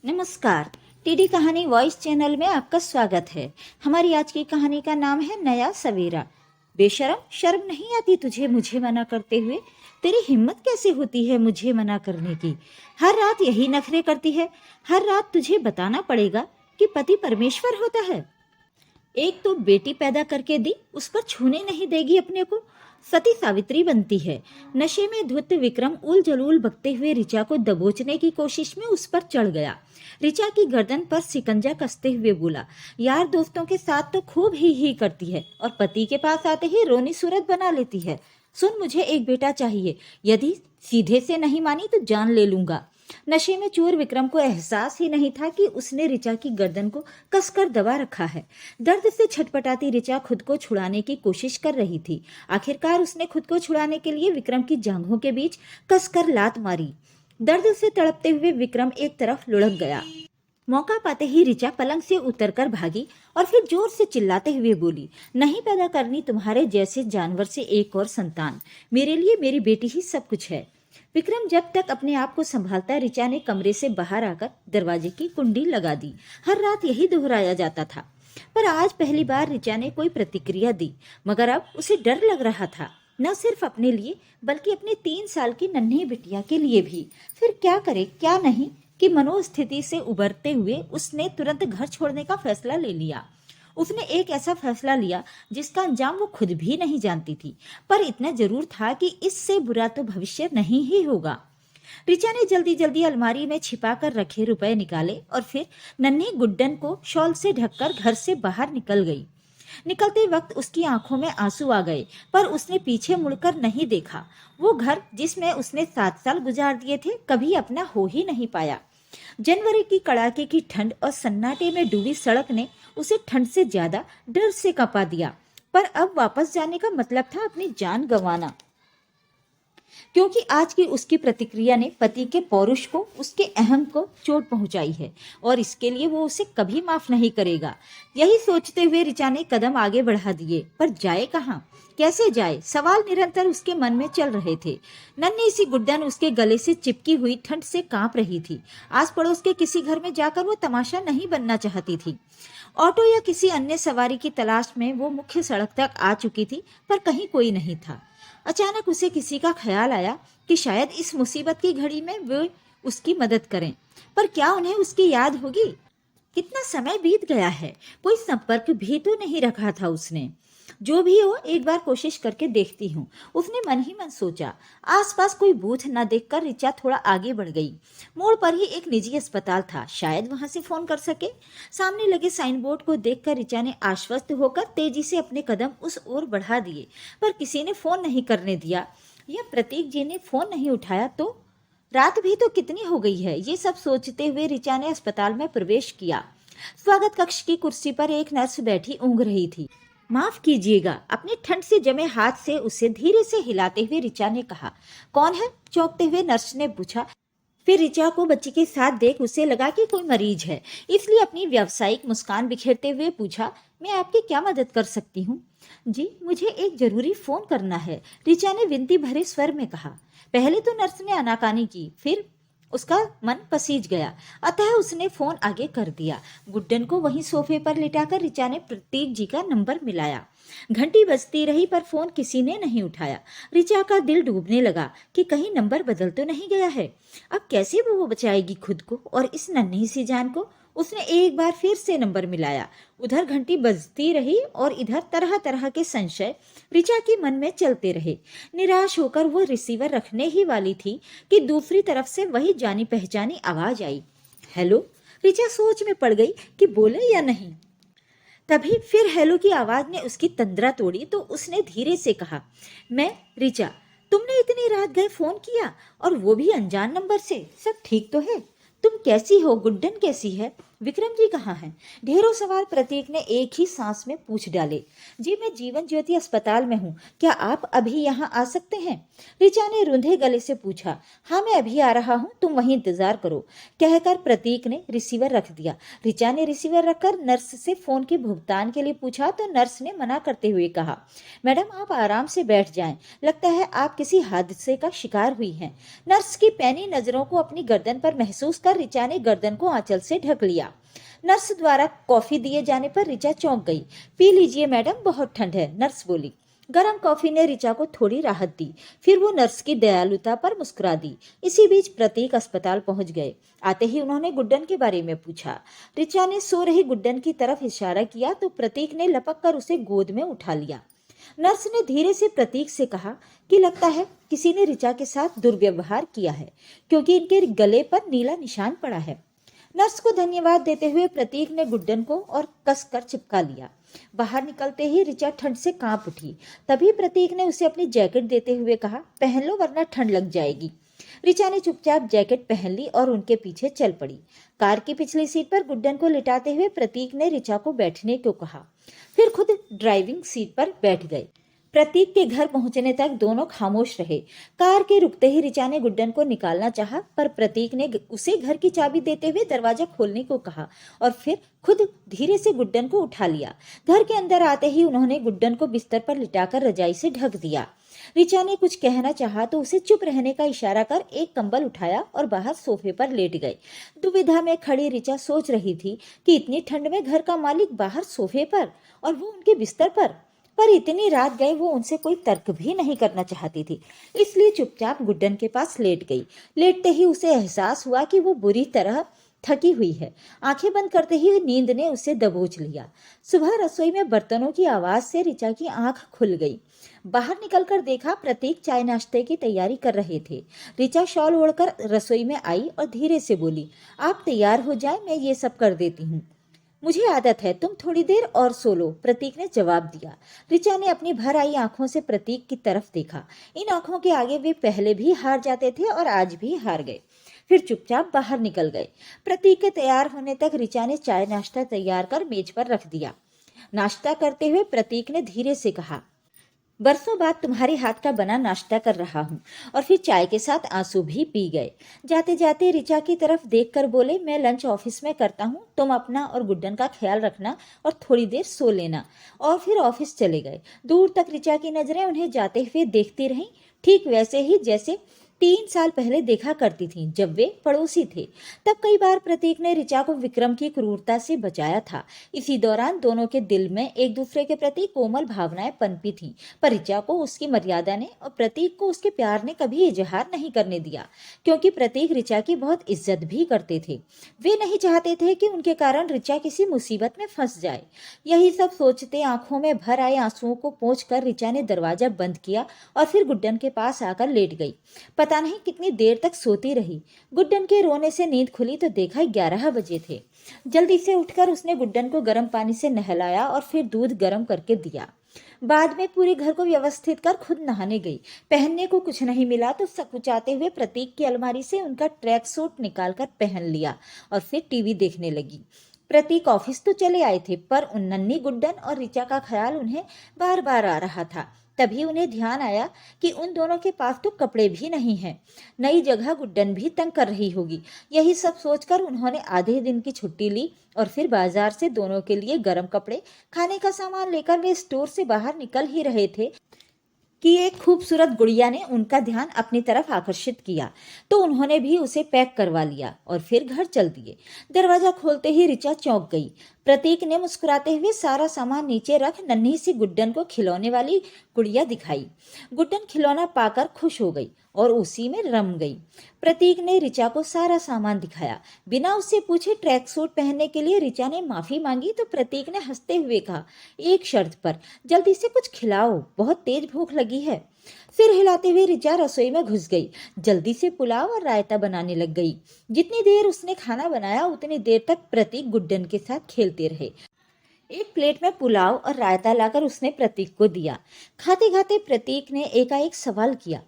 नमस्कार। टीडी कहानी voice channel में आपका स्वागत है। हमारी आज की कहानी का नाम है नया सवेरा। बेशरम, शर्म नहीं आती तुझे मुझे मना करते हुए? तेरी हिम्मत कैसे होती है मुझे मना करने की? हर रात यही नखरे करती है। हर रात तुझे बताना पड़ेगा कि पति परमेश्वर होता है। एक तो बेटी पैदा करके दी, उस पर छूने नहीं देगी अपने को। सती सावित्री बनती है। नशे में धुत विक्रम उल जलूल बकते हुए ऋचा को दबोचने की कोशिश में उस पर चढ़ गया। ऋचा की गर्दन पर सिकंजा कसते हुए बोला, यार दोस्तों के साथ तो खूब ही करती है और पति के पास आते ही रोनी सूरत बना लेती है। सुन, मुझे एक बेटा चाहिए। यदि सीधे से नहीं मानी तो जान ले लूंगा। नशे में चूर विक्रम को एहसास ही नहीं था कि उसने ऋचा की गर्दन को कसकर दबा रखा है। दर्द से छटपटाती ऋचा खुद को छुड़ाने की कोशिश कर रही थी। आखिरकार उसने खुद को छुड़ाने के लिए विक्रम की जांघों के बीच कसकर लात मारी। दर्द से तड़पते हुए विक्रम एक तरफ लुढ़क गया। मौका पाते ही ऋचा पलंग से उतरकर भागी और फिर जोर से चिल्लाते हुए बोली, नहीं पैदा करनी तुम्हारे जैसे जानवर से एक और संतान। मेरे लिए मेरी बेटी ही सब कुछ है। विक्रम जब तक अपने आप को संभालता, ऋचा ने कमरे से बाहर आकर दरवाजे की कुंडी लगा दी। हर रात यही दोहराया जाता था, पर आज पहली बार ऋचा ने कोई प्रतिक्रिया दी। मगर अब उसे डर लग रहा था, न सिर्फ अपने लिए बल्कि अपनी 3 साल की नन्ही बिटिया के लिए भी। फिर क्या करे क्या नहीं कि मनोस्थिति से उबरते हुए उसने तुरंत घर छोड़ने का फैसला ले लिया। उसने एक ऐसा फैसला लिया जिसका अंजाम वो खुद भी नहीं जानती थी, पर इतना जरूर था कि इससे बुरा तो भविष्य नहीं ही होगा। ऋचा ने जल्दी जल्दी अलमारी में छिपा कर रखे रुपए निकाले और फिर नन्ही गुड्डन को शॉल से ढककर घर से बाहर निकल गई। निकलते वक्त उसकी आंखों में आंसू आ गए, पर उसने पीछे मुड़कर नहीं देखा। वो घर जिसमें उसने 7 साल गुजार दिए थे कभी अपना हो ही नहीं पाया। जनवरी की कड़ाके की ठंड और सन्नाटे में डूबी सड़क ने उसे ठंड से ज्यादा डर से कंपा दिया। पर अब वापस जाने का मतलब था अपनी जान गंवाना, क्योंकि आज की उसकी प्रतिक्रिया ने पति के पौरुष को, उसके अहम को चोट पहुंचाई है और इसके लिए वो उसे कभी माफ नहीं करेगा। यही सोचते हुए ऋचा ने कदम आगे बढ़ा दिए, पर जाए कहाँ, कैसे जाए, सवाल निरंतर उसके मन में चल रहे थे। नन्ही सी गुड्डन उसके गले से चिपकी हुई ठंड से कांप रही थी। आस पड़ोस के किसी घर में जाकर वो तमाशा नहीं बनना चाहती थी। ऑटो या किसी अन्य सवारी की तलाश में वो मुख्य सड़क तक आ चुकी थी, पर कहीं कोई नहीं था। अचानक उसे किसी का ख्याल आया कि शायद इस मुसीबत की घड़ी में वे उसकी मदद करें, पर क्या उन्हें उसकी याद होगी? कितना समय बीत गया है, कोई संपर्क भी तो नहीं रखा था उसने। जो भी हो, एक बार कोशिश करके देखती हूँ, उसने मन ही मन सोचा। आसपास कोई बूथ न देखकर ऋचा थोड़ा आगे बढ़ गई। मोड़ पर ही एक निजी अस्पताल था, शायद वहां से फोन कर सके। सामने लगे साइन बोर्ड को देखकर ऋचा ने आश्वस्त होकर तेजी से अपने कदम उस ओर बढ़ा दिए, पर किसी ने फोन नहीं करने दिया। या प्रतीक जी ने फोन नहीं उठाया तो? रात भी तो कितनी हो गई है, ये सब सोचते हुए ऋचा ने अस्पताल में प्रवेश किया। स्वागत कक्ष की कुर्सी पर एक नर्स बैठी ऊँघ रही थी। माफ कीजिएगा, अपने ठंड से जमे हाथ से उसे धीरे से हिलाते हुए ऋचा ने कहा। कौन है? चौंकते हुए नर्स ने पूछा। फिर ऋचा को बच्ची के साथ देख उसे लगा कि कोई मरीज है, इसलिए अपनी व्यावसायिक मुस्कान बिखेरते हुए पूछा, मैं आपकी क्या मदद कर सकती हूँ? जी, मुझे एक जरूरी फोन करना है, ऋचा ने विनती भरे स्वर में कहा। पहले तो नर्स ने आनाकानी की, फिर उसका मन पसीज गया, अतः उसने फोन आगे कर दिया। गुड्डन को वहीं सोफे पर लिटाकर ऋचा ने प्रतीक जी का नंबर मिलाया। घंटी बजती रही, पर फोन किसी ने नहीं उठाया। ऋचा का दिल डूबने लगा कि कहीं नंबर बदल तो नहीं गया है। अब कैसे वो बचाएगी खुद को और इस नन्ही सी जान को? उसने एक बार फिर से नंबर मिलाया। उधर घंटी बजती रही और इधर तरह तरह के संशय ऋचा के मन में चलते रहे। निराश होकर वो रिसीवर रखने ही वाली थी कि दूसरी तरफ से वही जानी पहचानी आवाज आई। हेलो। ऋचा सोच में पड़ गई कि बोले या नहीं। तभी फिर हेलो की आवाज ने उसकी तंद्रा तोड़ी तो उसने धीरे से कहा, मैं ऋचा। तुमने इतनी रात गए फोन किया और वो भी अनजान नंबर से? सब ठीक तो है? तुम कैसी हो? गुड्डन कैसी है? विक्रम जी कहाँ हैं? ढेरों सवाल प्रतीक ने एक ही सांस में पूछ डाले। जी मैं जीवन ज्योति अस्पताल में हूँ, क्या आप अभी यहाँ आ सकते हैं? ऋचा ने रुंधे गले से पूछा। हाँ मैं अभी आ रहा हूँ, तुम वहीं इंतजार करो, कहकर प्रतीक ने रिसीवर रख दिया। ऋचा ने रिसीवर रखकर नर्स से फोन के भुगतान के लिए पूछा तो नर्स ने मना करते हुए कहा, मैडम आप आराम से बैठ जाएं, लगता है आप किसी हादसे का शिकार हुई हैं। नर्स की पैनी नजरों को अपनी गर्दन पर महसूस कर ऋचा ने गर्दन को आंचल से ढक लिया। नर्स द्वारा कॉफी दिए जाने पर ऋचा चौंक गई। पी लीजिए मैडम, बहुत ठंड है, नर्स बोली। गरम कॉफी ने ऋचा को थोड़ी राहत दी। फिर वो नर्स की दयालुता पर मुस्कुरा दी। इसी बीच प्रतीक अस्पताल पहुंच गए। आते ही उन्होंने गुड्डन के बारे में पूछा। ऋचा ने सो रही गुड्डन की तरफ इशारा किया तो प्रतीक ने लपक कर उसे गोद में उठा लिया। नर्स ने धीरे से प्रतीक से कहा कि लगता है किसी ने ऋचा के साथ दुर्व्यवहार किया है, क्योंकि इनके गले पर नीला निशान पड़ा है। नर्स को धन्यवाद देते हुए प्रतीक ने गुड्डन को और कसकर चिपका लिया। बाहर निकलते ही ऋचा ठंड से कांप उठी। तभी प्रतीक ने उसे अपनी जैकेट देते हुए कहा, पहन लो वरना ठंड लग जाएगी। ऋचा ने चुपचाप जैकेट पहन ली और उनके पीछे चल पड़ी। कार की पिछली सीट पर गुड्डन को लिटाते हुए प्रतीक ने ऋचा को बैठने को कहा, फिर खुद ड्राइविंग सीट पर बैठ गए। प्रतीक के घर पहुंचने तक दोनों खामोश रहे। कार के रुकते ही ऋचा ने गुड्डन को निकालना चाहा, पर प्रतीक ने उसे घर की चाबी देते हुए दरवाजा खोलने को कहा और फिर खुद धीरे से गुड्डन को उठा लिया। घर के अंदर आते ही उन्होंने गुड्डन को बिस्तर पर लिटाकर रजाई से ढक दिया। ऋचा ने कुछ कहना चाहा तो उसे चुप रहने का इशारा कर एक कंबल उठाया और बाहर सोफे पर लेट गए। दुविधा में खड़ी ऋचा सोच रही थी कि इतनी ठंड में घर का मालिक बाहर सोफे पर और वो उनके बिस्तर पर इतनी रात गए वो उनसे कोई तर्क भी नहीं करना चाहती थी, इसलिए चुपचाप गुड्डन के पास लेट गई। लेटते ही उसे एहसास हुआ कि वो बुरी तरह थकी हुई है। आंखें बंद करते ही नींद ने उसे दबोच लिया। सुबह रसोई में बर्तनों की आवाज से ऋचा की आंख खुल गई। बाहर निकलकर देखा प्रतीक चाय नाश्ते की तैयारी कर रहे थे। ऋचा शॉल ओढ़कर रसोई में आई और धीरे से बोली, आप तैयार हो जाए, मैं ये सब कर देती हूँ। मुझे आदत है, तुम थोड़ी देर और सो लो, प्रतीक ने जवाब दिया। ऋचा ने अपनी भर आई आंखों से प्रतीक की तरफ देखा। इन आंखों के आगे वे पहले भी हार जाते थे और आज भी हार गए। फिर चुपचाप बाहर निकल गए। प्रतीक के तैयार होने तक ऋचा ने चाय नाश्ता तैयार कर मेज पर रख दिया। नाश्ता करते हुए प्रतीक ने धीरे से कहा, बरसों बाद तुम्हारे हाथ का बना नाश्ता कर रहा हूँ। और फिर चाय के साथ आंसू भी पी गए। जाते जाते ऋचा की तरफ देखकर बोले, मैं लंच ऑफिस में करता हूँ, तुम अपना और गुड्डन का ख्याल रखना और थोड़ी देर सो लेना। और फिर ऑफिस चले गए। दूर तक ऋचा की नजरें उन्हें जाते हुए देखती रहीं, ठीक वैसे ही जैसे 3 साल पहले देखा करती थी जब वे पड़ोसी थे। तब कई बार प्रतीक ने ऋचा को विक्रम की क्रूरता से बचाया था। इसी दौरान दोनों के दिल में एक दूसरे के प्रति कोमल भावनाएं पनपी थीं, पर ऋचा को उसकी मर्यादा ने और प्रतीक को उसके प्यार ने कभी इजहार नहीं करने दिया, क्योंकि प्रतीक ऋचा की बहुत इज्जत भी करते थे। वे नहीं चाहते थे कि उनके कारण ऋचा किसी मुसीबत में फंस जाए। यही सब सोचते आंखों में भर आए आंसुओं को पोंछ कर ऋचा ने दरवाजा बंद किया और फिर गुड्डन के पास आकर लेट गई। पता नहीं कितनी देर तक सोती रही। गुड्डन के रोने से नींद खुली तो देखा 11 बजे थे। जल्दी से उठकर उसने गुड्डन को गर्म पानी से नहलाया और फिर दूध गर्म करके दिया। बाद में पूरे घर को व्यवस्थित कर खुद नहाने गई। पहनने को कुछ नहीं मिला तो सकुचाते हुए प्रतीक की अलमारी से उनका ट्रैक सूट निकालकर पहन लिया और फिर टीवी देखने लगी। प्रतीक ऑफिस तो चले आए थे, पर उन नन्ही गुड्डन और ऋचा का ख्याल उन्हें बार बार आ रहा था। तभी उन्हें ध्यान आया कि उन दोनों के पास तो कपड़े भी नहीं हैं। नई जगह गुड्डन भी तंग कर रही होगी। यही सब सोचकर उन्होंने आधे दिन की छुट्टी ली और फिर बाजार से दोनों के लिए गर्म कपड़े, खाने का सामान लेकर वे स्टोर से बाहर निकल ही रहे थे कि एक खूबसूरत गुड़िया ने उनका ध्यान अपनी तरफ आकर्षित किया, तो उन्होंने भी उसे पैक करवा लिया और फिर घर चल दिए। दरवाजा खोलते ही ऋचा चौंक गई। प्रतीक ने मुस्कुराते हुए सारा सामान नीचे रख नन्ही सी गुड्डन को खिलौने वाली गुड़िया दिखाई। गुड्डन खिलौना पाकर खुश हो गई और उसी में रम गई। प्रतीक ने ऋचा को सारा सामान दिखाया। बिना उससे पूछे ट्रैक सूट पहनने के लिए ऋचा ने माफी मांगी तो प्रतीक ने हंसते हुए कहा, एक शर्त पर, जल्दी से कुछ खिलाओ, बहुत तेज भूख लगी है। सिर हिलाते हुए ऋचा रसोई में घुस गई। जल्दी से पुलाव और रायता बनाने लग गई। जितनी देर उसने खाना बनाया उतनी देर तक प्रतीक गुड्डन के साथ खेलते रहे। एक प्लेट में पुलाव और रायता लाकर उसने प्रतीक को दिया। खाते खाते प्रतीक ने एकाएक सवाल किया,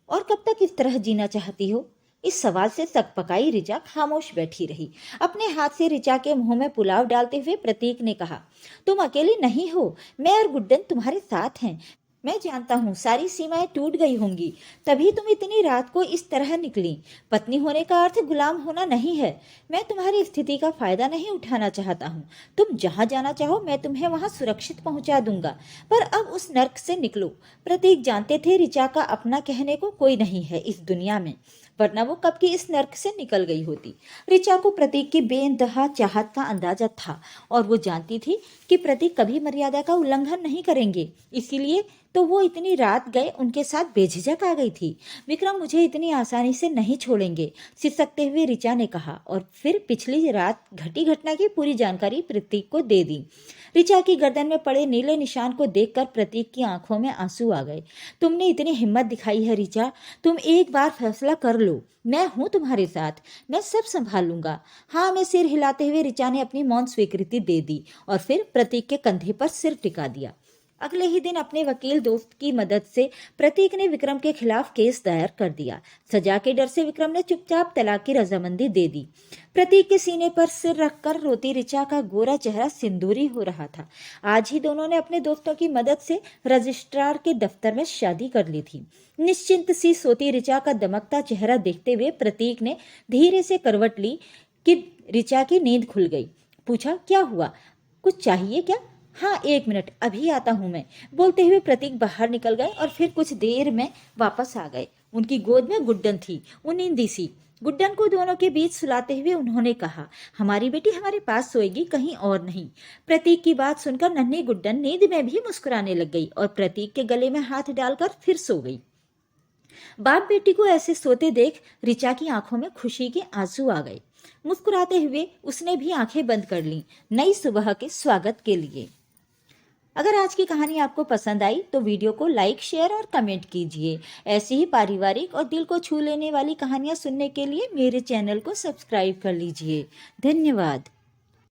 और कब तक इस तरह जीना चाहती हो? इस सवाल से सकपकाई ऋचा खामोश बैठी रही। अपने हाथ से ऋचा के मुंह में पुलाव डालते हुए प्रतीक ने कहा, तुम अकेली नहीं हो, मैं और गुड्डन तुम्हारे साथ हैं। मैं जानता हूँ सारी सीमाएं टूट गई होंगी, तभी तुम इतनी रात को इस तरह निकली। पत्नी होने का अर्थ गुलाम होना नहीं है। मैं तुम्हारी स्थिति का फायदा नहीं उठाना चाहता हूँ। तुम जहाँ जाना चाहो मैं तुम्हें वहाँ सुरक्षित पहुँचा दूंगा, पर अब उस नर्क से निकलो। प्रतीक जानते थे ऋचा का अपना कहने को कोई नहीं है इस दुनिया में, वरना वो कब की इस नर्क से निकल गई होती। ऋचा को प्रतीक की बेइंतहा चाहत का अंदाजा था और वो जानती थी कि प्रतीक कभी मर्यादा का उल्लंघन नहीं करेंगे, इसीलिए तो वो इतनी रात गए उनके साथ बेझिझक आ गई थी। विक्रम मुझे इतनी आसानी से नहीं छोड़ेंगे, सिसकते हुए ऋचा ने कहा और फिर पिछली रात घटी घटना की पूरी जानकारी प्रतीक को दे दी। ऋचा की गर्दन में पड़े नीले निशान को देखकर प्रतीक की आंखों में आंसू आ गए। तुमने इतनी हिम्मत दिखाई है ऋचा, तुम एक बार फैसला कर लो, मैं हूं तुम्हारे साथ, मैं सब संभाल लूंगा। हाँ में सिर हिलाते हुए ऋचा ने अपनी मौन स्वीकृति दे दी और फिर प्रतीक के कंधे पर सिर टिका दिया। अगले ही दिन अपने वकील दोस्त की मदद से प्रतीक ने विक्रम के खिलाफ केस दायर कर दिया। सजा के डर से विक्रम ने चुपचाप तलाक की रजामंदी दे दी। प्रतीक के सीने पर सिर रखकर रोती ऋचा का गोरा चेहरा सिंदूरी हो रहा था। आज ही दोनों ने अपने दोस्तों की मदद से रजिस्ट्रार के दफ्तर में शादी कर ली थी। निश्चिंत सी सोती ऋचा का दमकता चेहरा देखते हुए प्रतीक ने धीरे से करवट ली कि ऋचा की नींद खुल गई। पूछा, क्या हुआ, कुछ चाहिए क्या? हाँ, 1 मिनट, अभी आता हूँ मैं, बोलते हुए प्रतीक बाहर निकल गए और फिर कुछ देर में वापस आ गए। उनकी गोद में गुड्डन थी, वो नींदी सी। गुड्डन को दोनों के बीच सुलाते हुए उन्होंने कहा, हमारी बेटी हमारे पास सोएगी, कहीं और नहीं। प्रतीक की बात सुनकर नन्ही गुड्डन नींद में भी मुस्कुराने लग गई और प्रतीक के गले में हाथ डालकर फिर सो गई। बाप बेटी को ऐसे सोते देख ऋचा की आंखों में खुशी के आंसू आ गए। मुस्कुराते हुए उसने भी आंखें बंद कर लीं नई सुबह के स्वागत के लिए। अगर आज की कहानी आपको पसंद आई तो वीडियो को लाइक, शेयर और कमेंट कीजिए। ऐसी ही पारिवारिक और दिल को छू लेने वाली कहानियाँ सुनने के लिए मेरे चैनल को सब्सक्राइब कर लीजिए। धन्यवाद।